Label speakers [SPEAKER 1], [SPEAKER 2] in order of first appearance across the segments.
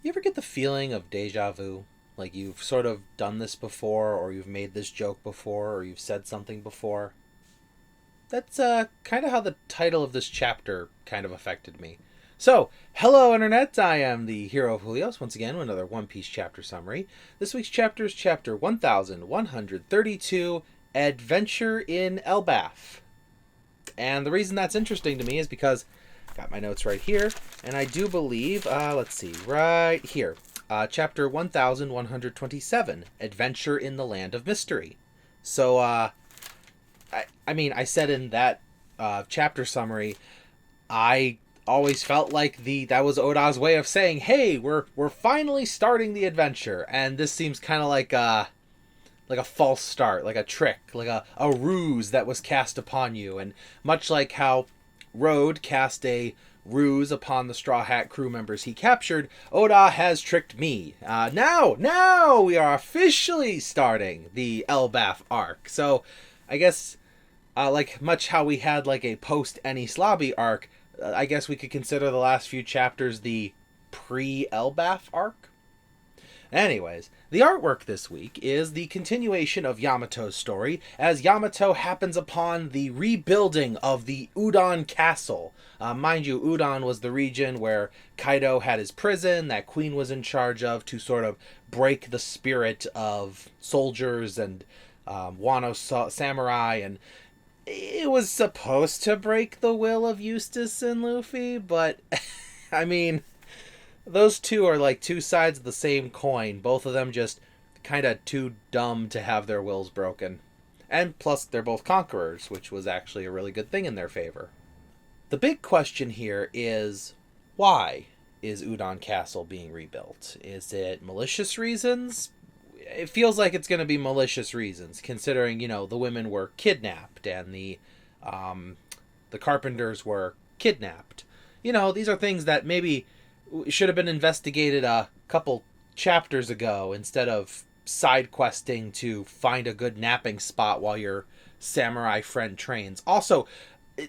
[SPEAKER 1] You ever get the feeling of deja vu? Like you've sort of done this before, or you've made this joke before, or you've said something before? That's kind of how the title of this chapter kind of affected me. So, hello, Internet. I am the hero of Julios, once again, with another One Piece chapter summary. This week's chapter is chapter 1132, Adventure in Elbaph. And the reason that's interesting to me is because I got my notes right here, and I do believe, let's see, right here, chapter 1127, Adventure in the Land of Mystery. So, I said in that chapter summary, I always felt like that was Oda's way of saying, "Hey, we're finally starting the adventure," and this seems kind of like a false start, like a trick, like a ruse that was cast upon you. And much like how Road cast a ruse upon the Straw Hat crew members he captured, Oda has tricked me. Now we are officially starting the Elbaph arc. So I guess, like much how we had like a post Enies Lobby arc, I guess we could consider the last few chapters the pre-Elbaph arc. Anyways, the artwork this week is the continuation of Yamato's story as Yamato happens upon the rebuilding of the Udon Castle. Mind you, Udon was the region where Kaido had his prison that Queen was in charge of to sort of break the spirit of soldiers and Wano samurai, and it was supposed to break the will of Eustace and Luffy, but I mean, those two are like two sides of the same coin. Both of them just kind of too dumb to have their wills broken. And plus, they're both conquerors, which was actually a really good thing in their favor. The big question here is, why is Udon Castle being rebuilt? Is it malicious reasons? It feels like it's going to be malicious reasons, considering, the women were kidnapped and the carpenters were kidnapped. These are things that maybe should have been investigated a couple chapters ago instead of side questing to find a good napping spot while your samurai friend trains. Also,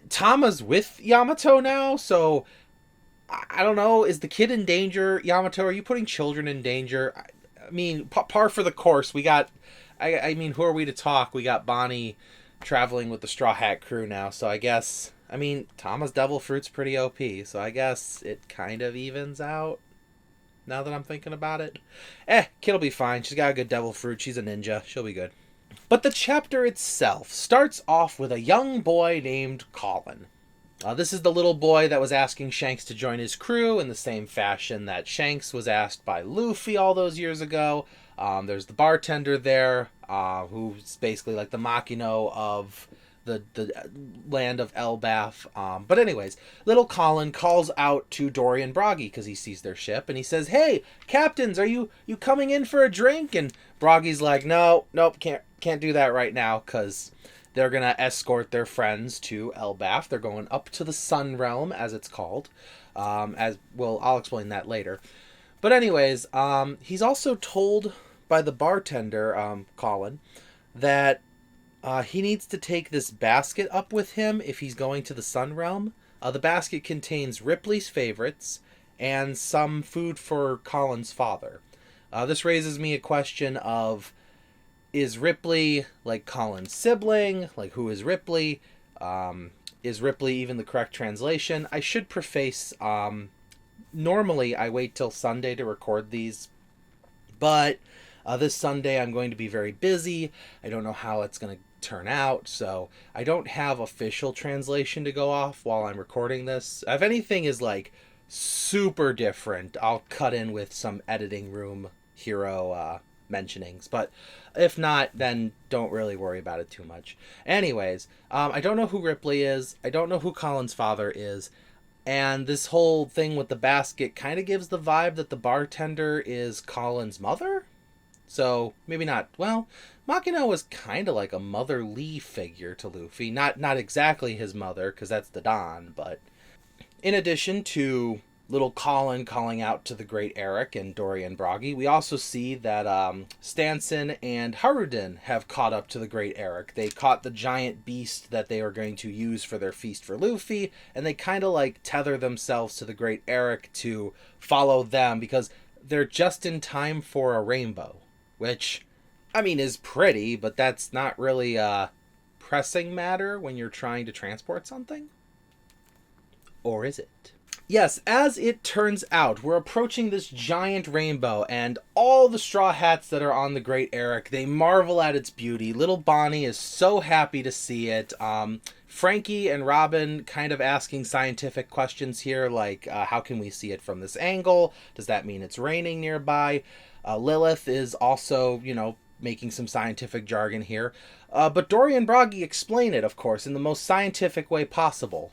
[SPEAKER 1] Tama's with Yamato now, so I don't know. Is the kid in danger? Yamato, are you putting children in danger? I mean, par for the course. We got, who are we to talk? We got Bonnie traveling with the Straw Hat crew now, so I guess, Tama's devil fruit's pretty OP, so I guess it kind of evens out, now that I'm thinking about it. Kid'll be fine. She's got a good devil fruit. She's a ninja. She'll be good. But the chapter itself starts off with a young boy named Colin. This is the little boy that was asking Shanks to join his crew in the same fashion that Shanks was asked by Luffy all those years ago. There's the bartender there, who's basically like the Makino of the land of Elbaph. But anyways, little Colin calls out to Dory and Broggy because he sees their ship, and he says, "Hey, captains, are you coming in for a drink?" And Broggy's like, "Nope, can't do that right now," because they're going to escort their friends to Elbaph. They're going up to the Sun Realm, as it's called. I'll explain that later. But anyways, he's also told by the bartender, Colin, that he needs to take this basket up with him if he's going to the Sun Realm. The basket contains Ripley's favorites and some food for Colin's father. This raises me a question of, is Ripley like Colin's sibling? Like, who is Ripley? Is Ripley even the correct translation? I should preface, normally I wait till Sunday to record these, but this Sunday I'm going to be very busy. I don't know how it's going to turn out, so I don't have official translation to go off while I'm recording this. If anything is like super different, I'll cut in with some editing room hero mentionings, but if not, then don't really worry about it too much. Anyways, I don't know who Ripley is. I don't know who Colin's father is. And this whole thing with the basket kind of gives the vibe that the bartender is Colin's mother. So maybe not. Well, Makino was kind of like a motherly figure to Luffy. Not exactly his mother, because that's the Don. But in addition to little Colin calling out to the great Eric and Dory and Broggy, we also see that Stanson and Haruden have caught up to the great Eric. They caught the giant beast that they were going to use for their feast for Luffy, and they kind of like tether themselves to the great Eric to follow them, because they're just in time for a rainbow, which, I mean, is pretty, but that's not really a pressing matter when you're trying to transport something. Or is it? Yes, as it turns out, we're approaching this giant rainbow, and all the Straw Hats that are on the Great Eric, they marvel at its beauty. Little Bonnie is so happy to see it. Frankie and Robin kind of asking scientific questions here, like, how can we see it from this angle? Does that mean it's raining nearby? Lilith is also, making some scientific jargon here. But Dory and Broggy explain it, of course, in the most scientific way possible.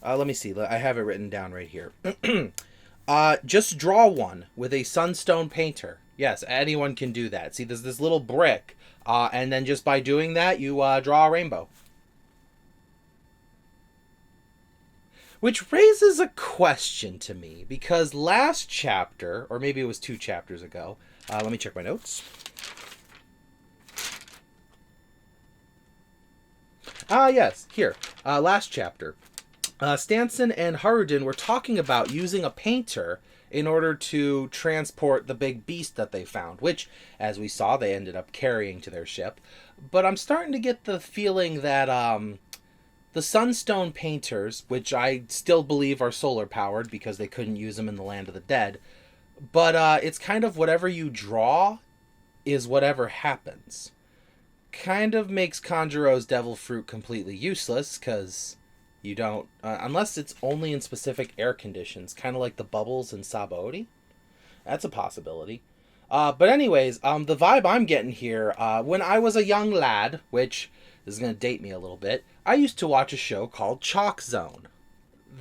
[SPEAKER 1] Let me see. I have it written down right here. Just draw one with a sunstone painter. Yes, anyone can do that. See, there's this little brick, and then just by doing that, you draw a rainbow. Which raises a question to me, because last chapter, or maybe it was 2 chapters ago, let me check my notes. Yes, here. Last chapter. Stanson and Haruden were talking about using a painter in order to transport the big beast that they found, which, as we saw, they ended up carrying to their ship. But I'm starting to get the feeling that the Sunstone painters, which I still believe are solar powered because they couldn't use them in the Land of the Dead, but it's kind of whatever you draw is whatever happens. Kind of makes Conjuro's Devil Fruit completely useless, because you don't, unless it's only in specific air conditions, kind of like the bubbles in Sabaody. That's a possibility. But anyways, the vibe I'm getting here, when I was a young lad, which this is going to date me a little bit, I used to watch a show called Chalk Zone.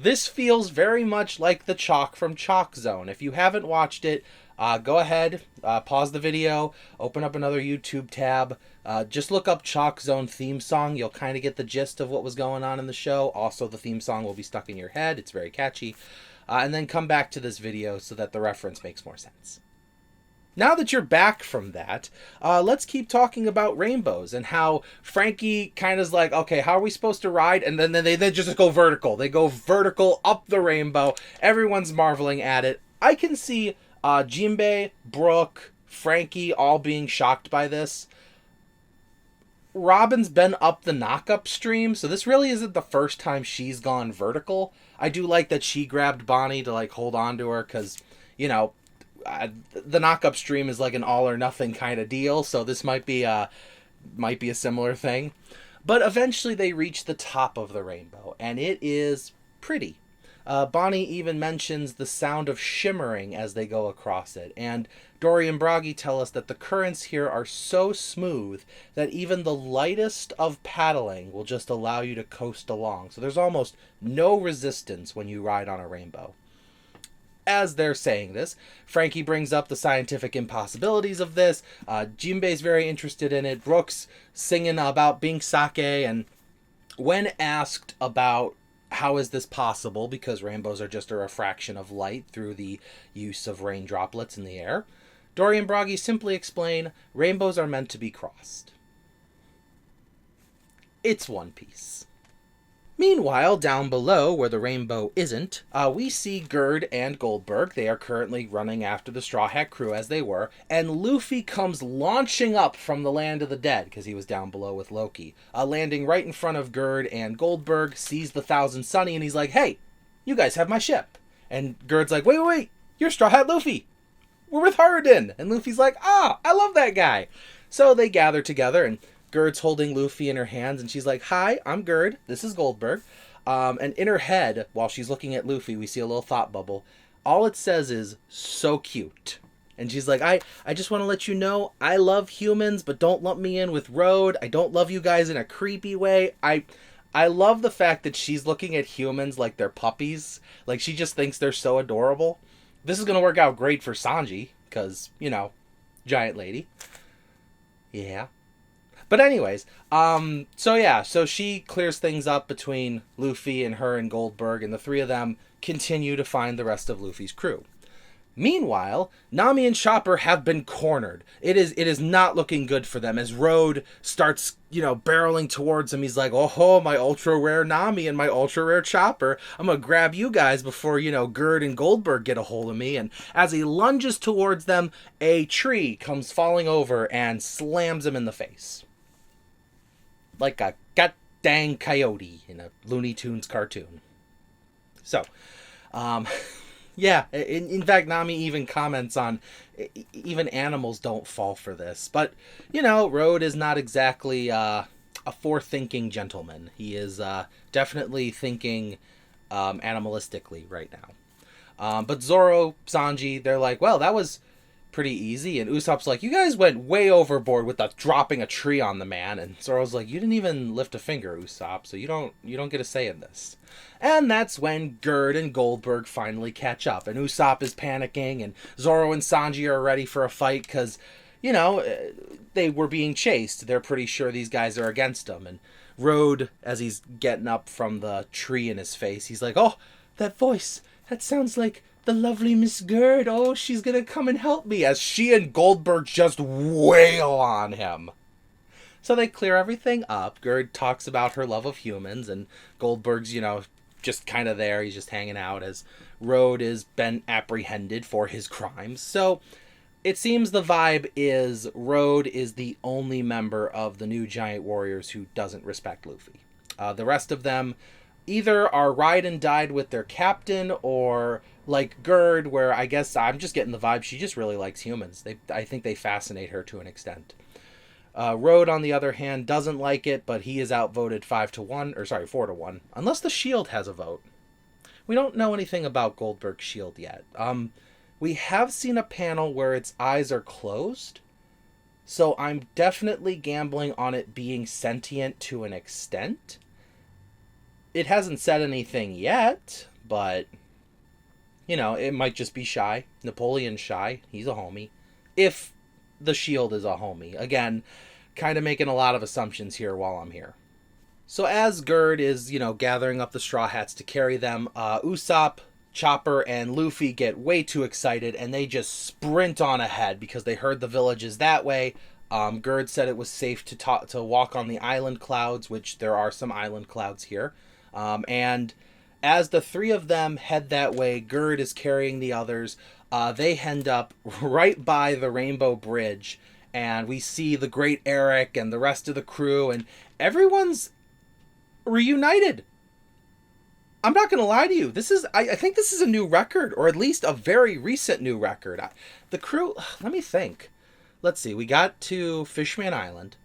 [SPEAKER 1] This feels very much like the Chalk from Chalk Zone. If you haven't watched it, go ahead, pause the video, open up another YouTube tab, just look up Chalk Zone theme song. You'll kind of get the gist of what was going on in the show. Also, the theme song will be stuck in your head. It's very catchy. And then come back to this video so that the reference makes more sense. Now that you're back from that, let's keep talking about rainbows and how Frankie kind of is like, okay, how are we supposed to ride? And then they just go vertical. They go vertical up the rainbow. Everyone's marveling at it. I can see Jinbei, Brooke, Frankie all being shocked by this. Robin's been up the knock-up stream, so this really isn't the first time she's gone vertical. I do like that she grabbed Bonnie to hold on to her, because, the knock-up stream is like an all-or-nothing kind of deal, so this might be a similar thing. But eventually they reach the top of the rainbow, and it is pretty. Bonnie even mentions the sound of shimmering as they go across it, and Dory and Broggy tell us that the currents here are so smooth that even the lightest of paddling will just allow you to coast along. So there's almost no resistance when you ride on a rainbow. As they're saying this, Frankie brings up the scientific impossibilities of this. Jinbei's very interested in it. Brooke's singing about being sake, and when asked about how is this possible, because rainbows are just a refraction of light through the use of rain droplets in the air, Dory and Broggy simply explain rainbows are meant to be crossed. It's One Piece. Meanwhile, down below, where the rainbow isn't, we see Gerd and Goldberg. They are currently running after the Straw Hat crew as they were, and Luffy comes launching up from the Land of the Dead, because he was down below with Loki, landing right in front of Gerd and Goldberg, sees the Thousand Sunny, and he's like, hey, you guys have my ship. And Gerd's like, wait, you're Straw Hat Luffy. We're with Haruden. And Luffy's like, I love that guy. So they gather together, and Gerd's holding Luffy in her hands, and she's like, hi, I'm Gerd, this is Goldberg. And in her head, while she's looking at Luffy, we see a little thought bubble. All it says is, so cute. And she's like, I just want to let you know, I love humans, but don't lump me in with Road. I don't love you guys in a creepy way. I love the fact that she's looking at humans like they're puppies. Like, she just thinks they're so adorable. This is going to work out great for Sanji, because, giant lady. Yeah. But anyways, so she clears things up between Luffy and her and Goldberg, and the three of them continue to find the rest of Luffy's crew. Meanwhile, Nami and Chopper have been cornered. It is not looking good for them as Road starts, barreling towards him. He's like, "Oh, my ultra rare Nami and my ultra rare Chopper. I'm gonna grab you guys before, Gerd and Goldberg get a hold of me." And as he lunges towards them, a tree comes falling over and slams him in the face. Like a god dang coyote in a Looney Tunes cartoon. So, yeah, in fact, Nami even comments on even animals don't fall for this. But, Road is not exactly a forethinking gentleman. He is definitely thinking animalistically right now. But Zoro, Sanji, they're like, well, that was pretty easy. And Usopp's like, you guys went way overboard with the dropping a tree on the man. And Zoro's like, you didn't even lift a finger, Usopp, so you don't get a say in this. And that's when Gerd and Goldberg finally catch up. And Usopp is panicking, and Zoro and Sanji are ready for a fight because, they were being chased. They're pretty sure these guys are against them. And Road, as he's getting up from the tree in his face, he's like, oh, that voice, that sounds like the lovely Miss Gerd. Oh, she's gonna come and help me, as she and Goldberg just wail on him. So they clear everything up. Gerd talks about her love of humans, and Goldberg's, just kind of there. He's just hanging out as Road has been apprehended for his crimes. So it seems the vibe is Road is the only member of the new Giant Warriors who doesn't respect Luffy. The rest of them either are ride and died with their captain, or like Gerd, where I guess I'm just getting the vibe she just really likes humans. I think they fascinate her to an extent. Road, on the other hand, doesn't like it, but he is outvoted 4-1, unless the Shield has a vote. We don't know anything about Goldberg's Shield yet. We have seen a panel where its eyes are closed, so I'm definitely gambling on it being sentient to an extent. It hasn't said anything yet, but, it might just be shy. Napoleon's shy. He's a homie. If the Shield is a homie. Again, kind of making a lot of assumptions here while I'm here. So as Gerd is, gathering up the Straw Hats to carry them, Usopp, Chopper, and Luffy get way too excited, and they just sprint on ahead because they heard the village is that way. Gerd said it was safe to walk on the island clouds, which there are some island clouds here. And as the three of them head that way, Gerd is carrying the others. They end up right by the Rainbow Bridge, and we see the great Eric and the rest of the crew, and everyone's reunited. I'm not going to lie to you. I think this is a new record, or at least a very recent new record. The crew, let me think. Let's see. We got to Fishman Island,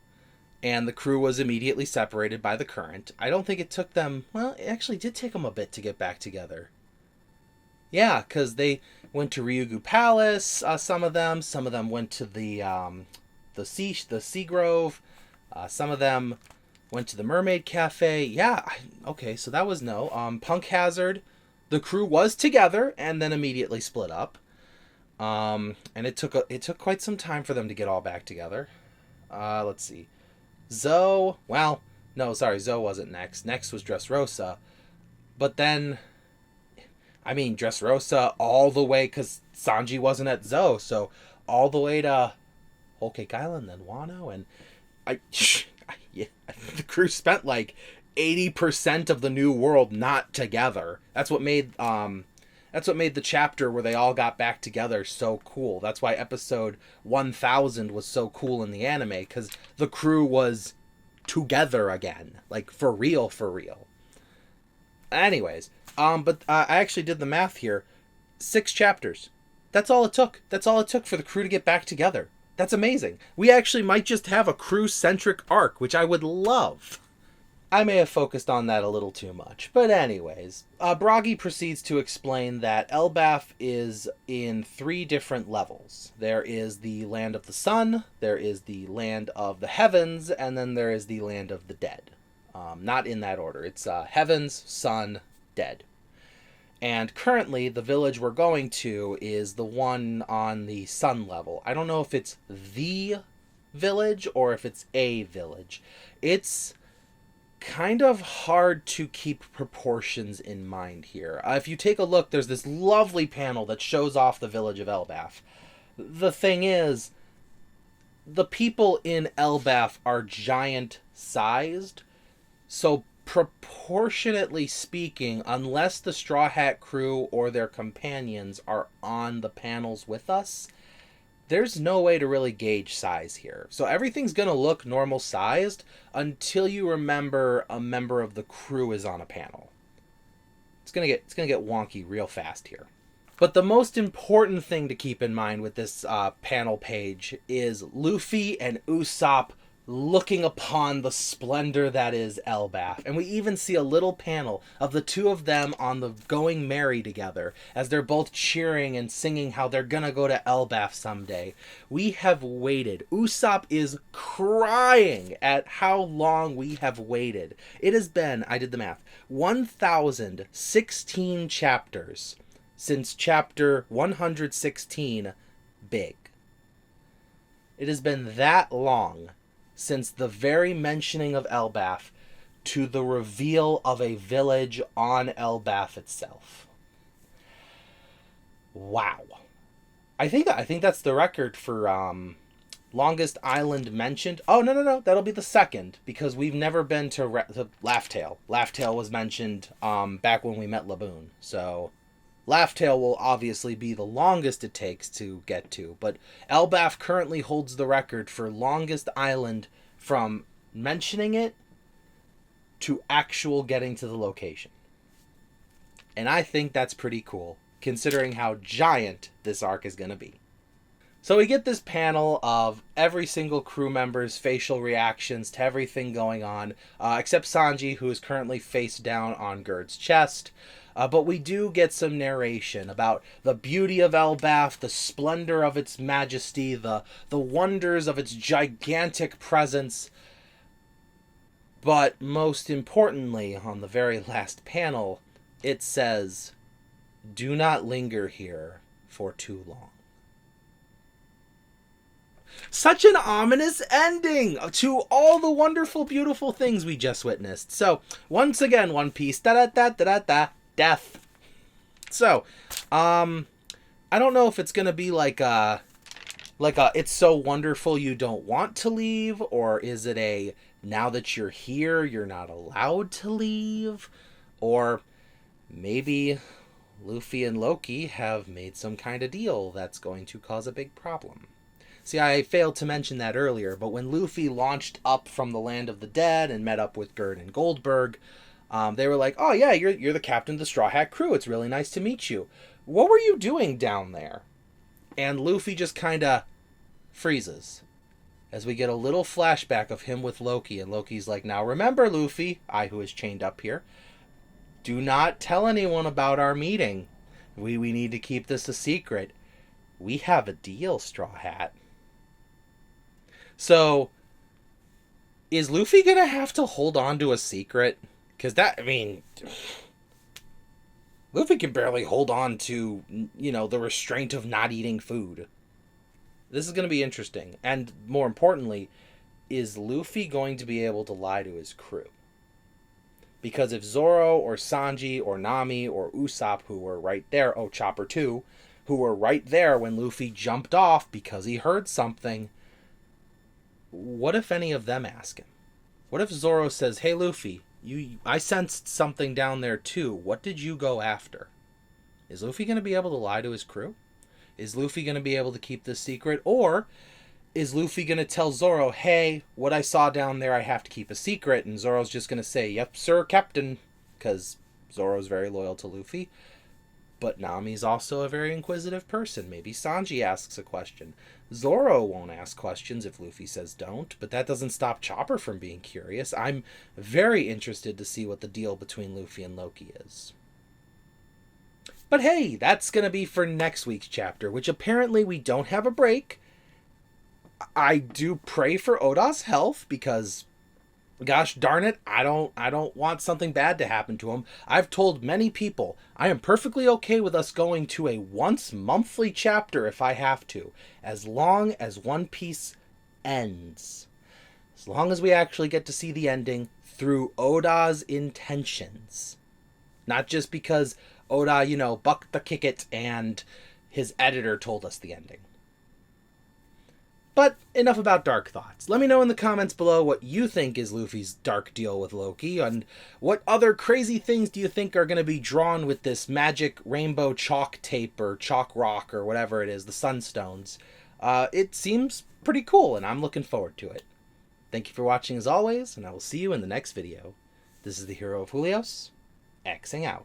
[SPEAKER 1] and the crew was immediately separated by the current. I don't think it took them, well, it actually did take them a bit to get back together. Yeah, because they went to Ryugu Palace, some of them went to the Sea Grove, some of them went to the Mermaid Cafe. Yeah, okay, so that was Punk Hazard, the crew was together and then immediately split up. And it took quite some time for them to get all back together. Let's see. Zoe wasn't next. Next was Dressrosa. But then, Dressrosa all the way, because Sanji wasn't at Zoe, so all the way to Whole Cake Island, then Wano, and the crew spent like 80% of the New World not together. That's what made the chapter where they all got back together so cool. That's why episode 1000 was so cool in the anime, because the crew was together again, like for real. Anyways, but I actually did the math here. 6 chapters. That's all it took. That's all it took for the crew to get back together. That's amazing. We actually might just have a crew-centric arc, which I would love. I may have focused on that a little too much. But anyways, Bragi proceeds to explain that Elbaph is in 3 different levels. There is the land of the sun, there is the land of the heavens, and then there is the land of the dead. Not in that order. It's heavens, sun, dead. And currently, the village we're going to is the one on the sun level. I don't know if it's the village or if it's a village. It's kind of hard to keep proportions in mind here. If you take a look, there's this lovely panel that shows off the village of Elbaph. The thing is, the people in Elbaph are giant sized, so proportionately speaking, unless the Straw Hat crew or their companions are on the panels with us, there's no way to really gauge size here. So everything's going to look normal sized until you remember a member of the crew is on a panel. It's going to get wonky real fast here. But the most important thing to keep in mind with this panel page is Luffy and Usopp looking upon the splendor that is Elbaph. And we even see a little panel of the two of them on the Going Merry together as they're both cheering and singing how they're gonna go to Elbaph someday. We have waited. Usopp is crying at how long we have waited. It has been, I did the math, 1,016 chapters since chapter 116 Big. It has been that long since the very mentioning of Elbaph to the reveal of a village on Elbaph itself. Wow. I think that's the record for longest island mentioned. Oh, no. That'll be the second, because we've never been to Laugh Tale. Laugh Tale was mentioned back when we met Laboon. So Laugh Tale will obviously be the longest it takes to get to, but Elbaph currently holds the record for longest island from mentioning it to actual getting to the location. And I think that's pretty cool, considering how giant this arc is going to be. So we get this panel of every single crew member's facial reactions to everything going on, except Sanji, who is currently face down on Gerd's chest. But we do get some narration about the beauty of Elbaph, the splendor of its majesty, the wonders of its gigantic presence. But most importantly, on the very last panel, it says, "Do not linger here for too long." Such an ominous ending to all the wonderful, beautiful things we just witnessed. So, once again, One Piece, da-da-da-da-da-da. Death. So, I don't know if it's gonna be like a it's so wonderful you don't want to leave, or is it a now that you're here you're not allowed to leave, or maybe Luffy and Loki have made some kind of deal that's going to cause a big problem. See, I failed to mention that earlier, but when Luffy launched up from the land of the dead and met up with Gerd and Goldberg, they were like, "Oh yeah, you're the captain of the Straw Hat crew. It's really nice to meet you. What were you doing down there?" And Luffy just kind of freezes as we get a little flashback of him with Loki. And Loki's like, "Now remember, Luffy, I who is chained up here, do not tell anyone about our meeting. We need to keep this a secret. We have a deal, Straw Hat." So, is Luffy going to have to hold on to a secret? Because Luffy can barely hold on to, the restraint of not eating food. This is going to be interesting. And more importantly, is Luffy going to be able to lie to his crew? Because if Zoro or Sanji or Nami or Usopp, who were right there, Chopper too, who were right there when Luffy jumped off because he heard something, what if any of them ask him? What if Zoro says, "Hey Luffy, I sensed something down there too. What did you go after?" Is Luffy going to be able to lie to his crew? Is Luffy going to be able to keep this secret? Or is Luffy going to tell Zoro, "Hey, what I saw down there I have to keep a secret," and Zoro's just going to say, "Yep, sir, Captain," because Zoro's very loyal to Luffy. But Nami's also a very inquisitive person. Maybe Sanji asks a question. Zoro won't ask questions if Luffy says don't, but that doesn't stop Chopper from being curious. I'm very interested to see what the deal between Luffy and Loki is. But hey, that's going to be for next week's chapter, which apparently we don't have a break. I do pray for Oda's health because, gosh darn it, I don't want something bad to happen to him. I've told many people I am perfectly okay with us going to a once monthly chapter if I have to, as long as One Piece ends. As long as we actually get to see the ending, through Oda's intentions. Not just because Oda, bucked the kick it and his editor told us the ending. But enough about Dark Thoughts. Let me know in the comments below what you think is Luffy's dark deal with Loki, and what other crazy things do you think are going to be drawn with this magic rainbow chalk tape or chalk rock or whatever it is, the Sunstones. It seems pretty cool, and I'm looking forward to it. Thank you for watching as always, and I will see you in the next video. This is the Hero of Julios, Xing out.